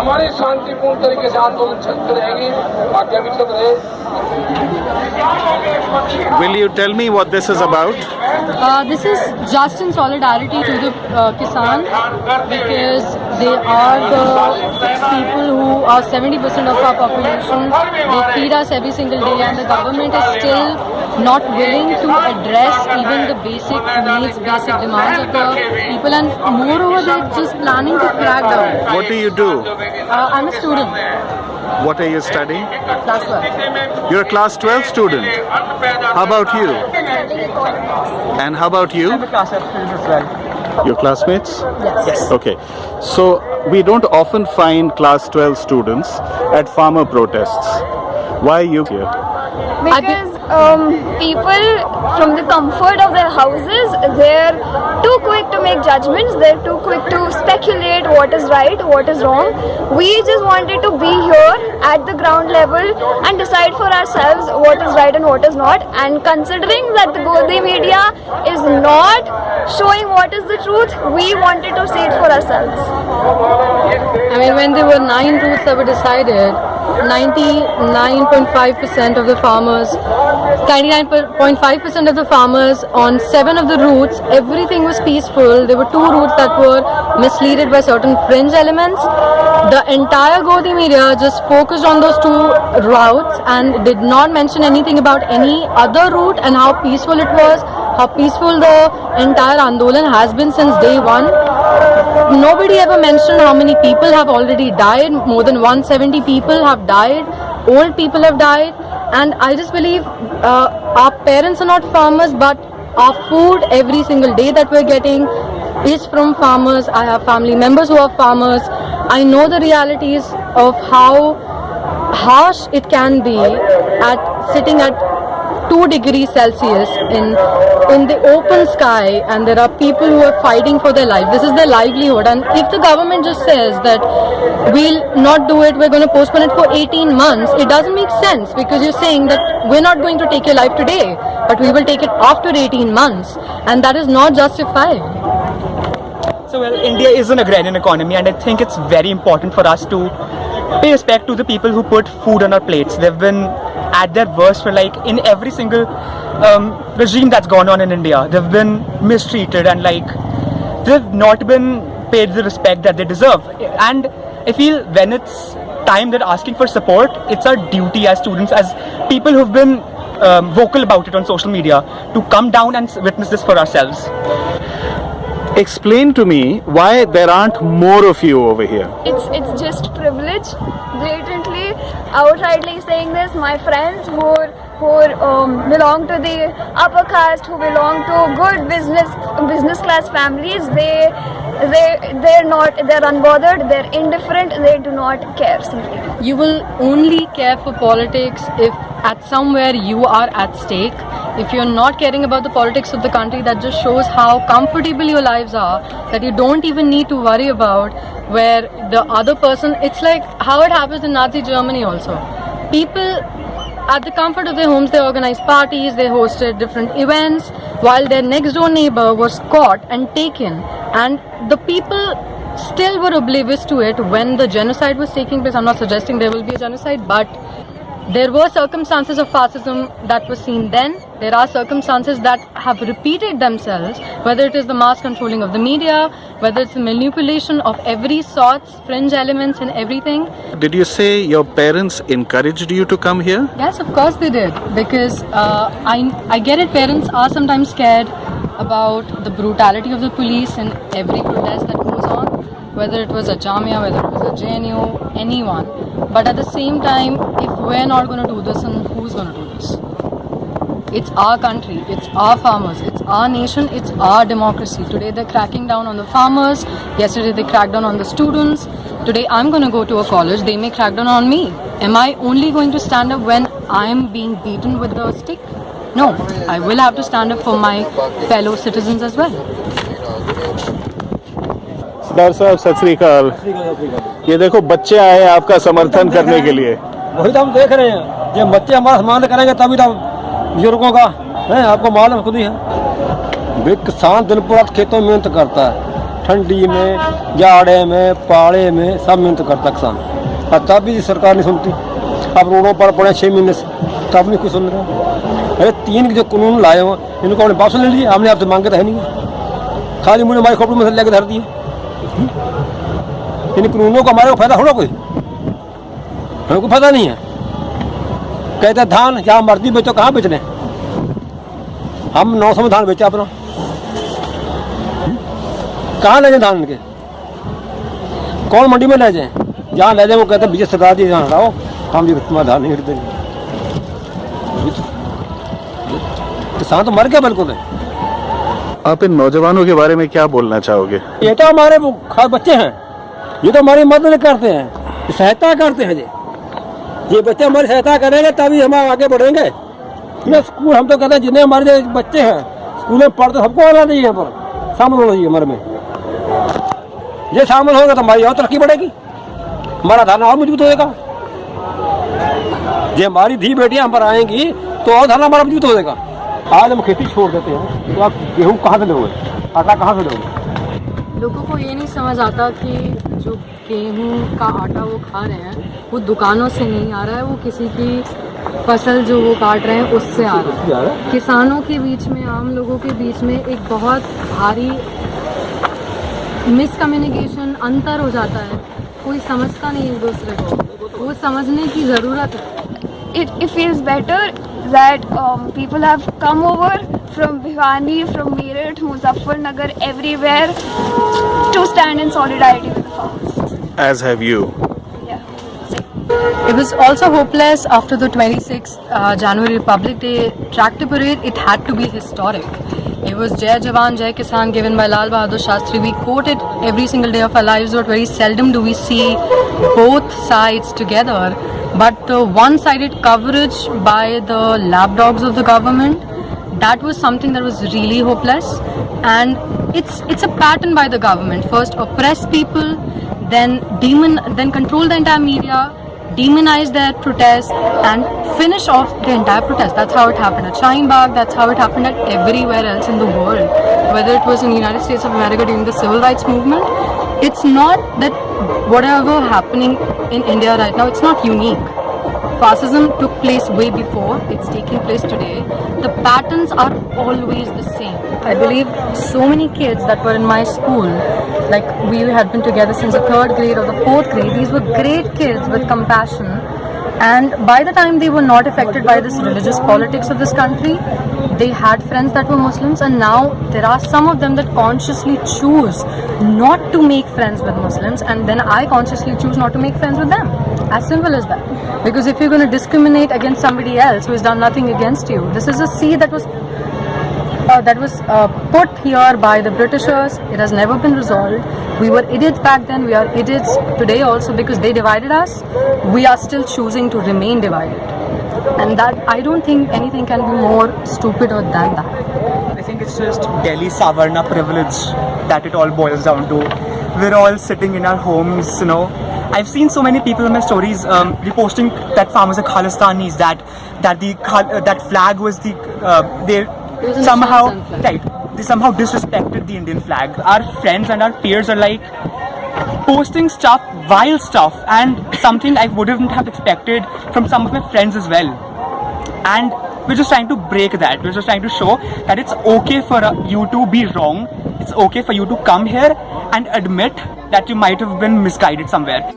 हमारे शांतिपूर्ण तरीके से आंदोलन चलते रहेंगे। आज्ञा भी चल रहे। Will you tell me what this is about? This is just in solidarity to the Kisan, because they are the people who are 70% of our population. They feed us every single day, and the government is still not willing to address even the basic needs, basic demands of the people, and moreover they're just planning to crack down. What do you do? I'm a student, What are you studying? class 12. You're a class 12 student. How about you? And how about you? Class of students as well. Your classmates? Yes. Okay. So we don't often find class 12 students at farmer protests. Why are you here? Because people from the comfort of their houses, they're too quick to make judgments, they're too quick to speculate what is right, what is wrong. We just wanted to be here at the ground level and decide for ourselves what is right and what is not, and considering that the Godi media is not showing what is the truth, we wanted to see it for ourselves. I mean, when there were 9 routes that were decided, 99.5% of the farmers, 99.5% of the farmers on 7 of the routes, everything was peaceful. There were 2 routes that were misleaded by certain fringe elements. The entire Godi media just focused on those 2 routes and did not mention anything about any other route and how peaceful it was, how peaceful the entire Andolan has been since day 1. Nobody ever mentioned how many people have already died. More than 170 people have died. Old people have died. And I just believe our parents are not farmers, but our food every single day that we're getting is from farmers. I have family members who are farmers. I know the realities of how harsh it can be at sitting at 2 degrees Celsius in the open sky, and there are people who are fighting for their life. This is their livelihood, and if the government just says that we'll not do it, we're going to postpone it for 18 months, it doesn't make sense, because you're saying that we're not going to take your life today, but we will take it after 18 months, and that is not justified. So, well, India is an agrarian economy, and I think it's very important for us to pay respect to the people who put food on our plates. They've been at their worst for like in every single regime that's gone on in India. They've been mistreated and like they've not been paid the respect that they deserve. And I feel when it's time they're asking for support, it's our duty as students, as people who've been vocal about it on social media, to come down and witness this for ourselves. Explain to me why there aren't more of you over here. It's just privilege, blatantly, outrightly saying this. My friends who belong to the upper caste, who belong to good business class families, they're unbothered, they're indifferent, they do not care simply. You will only care for politics if at somewhere you are at stake. If you're not caring about the politics of the country, that just shows how comfortable your lives are, that you don't even need to worry about where the other person, it's like how it happens in Nazi Germany also. People at the comfort of their homes, they organized parties, they hosted different events, while their next door neighbor was caught and taken, and the people still were oblivious to it when the genocide was taking place. I'm not suggesting there will be a genocide, but there were circumstances of fascism that were seen then. There are circumstances that have repeated themselves, whether it is the mass controlling of the media, whether it's the manipulation of every sort, fringe elements and everything. Did you say your parents encouraged you to come here? Yes, of course they did, because I get it, parents are sometimes scared about the brutality of the police in every protest that goes on, whether it was a Jamia, whether it was a JNU, anyone. But at the same time, if we're not going to do this, then who's going to do this? It's our country, it's our farmers, it's our nation, it's our democracy. Today they're cracking down on the farmers, yesterday they cracked down on the students. Today I'm going to go to a college, they may crack down on me. Am I only going to stand up when I'm being beaten with the stick? No, I will have to stand up for my fellow citizens as well. सरदार साहब सत श्री अकाल। ये देखो बच्चे आए हैं आपका समर्थन करने के लिए। वही तो हम देख रहे हैं, जब बच्चे हमारा सम्मान करेंगे तभी तो बुजुर्गों का है, आपको मालूम खुद ही है। वे किसान दिन पूरा खेतों में मेहनत करता है, ठंडी में, जाड़े में, पाले में सब मेहनत करता किसान, और तब भी सरकार नहीं सुनती। अब रोडों पर पड़े 6 महीने से, तब नहीं कुछ सुन रहा। अरे 3 जो कानून लाए हो इनको हमने वापस ले लिए, हमने आपसे मांगे तो है नहीं, खाली मुझे हमारे खोपड़ी में से लेकर धर दिए। इन कानूनों का हमारे को फायदा थोड़ा, कोई हमको फायदा नहीं है। कहते धान जहाँ मर्जी बेचो, कहाँ बेच रहे? हम 900 में धान बेचा अपना, कहाँ ले जाए धान इनके? कौन मंडी में ले जाए? जहाँ ले जाए वो कहते बीजे सरकार दी, जहाँ हटाओ, हम जी तुम्हारा धान नहीं खरीदेंगे। किसान तो मर गया बिल्कुल। आप इन नौजवानों के बारे में क्या बोलना चाहोगे? ये तो हमारे खास बच्चे हैं, ये तो हमारी मदद करते हैं, सहायता करते हैं। ये बच्चे हमारी सहायता करेंगे तभी हम आगे बढ़ेंगे। ये स्कूल हम तो कहते हैं जितने हमारे जो बच्चे हैं स्कूल में पढ़ते सबको आना चाहिए, यहाँ पर शामिल होना चाहिए हमारे में। ये शामिल होगा तो हमारी और तरक्की बढ़ेगी, हमारा धर्म और मजबूत होएगा। ये हमारी धी बेटियां हम पर आएंगी तो और धर्म हमारा मजबूत होएगा। आज हम खेती छोड़ देते हैं तो आप गेहूँ कहाँ से लोगे, आटा कहाँ से लोगे? लोगों को ये नहीं समझ आता कि जो गेहूं का आटा वो खा रहे हैं वो दुकानों से नहीं आ रहा है, वो किसी की फसल जो वो काट रहे हैं उससे आ रहा है। किसानों के बीच में, आम लोगों के बीच में एक बहुत भारी मिसकम्युनिकेशन, अंतर हो जाता है। कोई समझता नहीं एक दूसरे को, वो समझने की ज़रूरत है। It feels better that people have come over from Bhiwani, from Meerut, Muzaffarnagar, everywhere to stand in solidarity with the farmers. As have you. Yeah. It was also hopeless after the 26th January Republic Day tractor parade. It had to be historic. It was Jai Jawan, Jai Kisan given by Lal Bahadur Shastri. We quote it every single day of our lives, but very seldom do we see both sides together. But the one-sided coverage by the lapdogs of the government, that was something that was really hopeless. And it's a pattern by the government. First oppress people, then control the entire media, demonize their protest, and finish off the entire protest. That's how it happened at Shaheen Bagh. That's how it happened at everywhere else in the world. Whether it was in the United States of America during the civil rights movement, it's not that whatever happening in India right now, it's not unique. Fascism took place way before, it's taking place today. The patterns are always the same. I believe so many kids that were in my school, like we had been together since the 3rd grade or the 4th grade, these were great kids with compassion. And by the time they were not affected by this religious politics of this country, they had friends that were Muslims, and now there are some of them that consciously choose not to make friends with Muslims, and then I consciously choose not to make friends with them. As simple as that. Because if you're going to discriminate against somebody else who has done nothing against you, this is a seed that was put here by the Britishers. It has never been resolved. We were idiots back then, we are idiots today also because they divided us. We are still choosing to remain divided. And that, I don't think anything can be more stupid than that. I think it's just Delhi Savarna privilege that it all boils down to. We're all sitting in our homes, you know. I've seen so many people in my stories reposting that farmers are Khalistanis, that flag was they somehow disrespected the Indian flag. Our friends and our peers are like posting stuff, wild stuff, and something I wouldn't have expected from some of my friends as well. And we're just trying to break that. We're just trying to show that it's okay for you to be wrong. It's okay for you to come here and admit that you might have been misguided somewhere.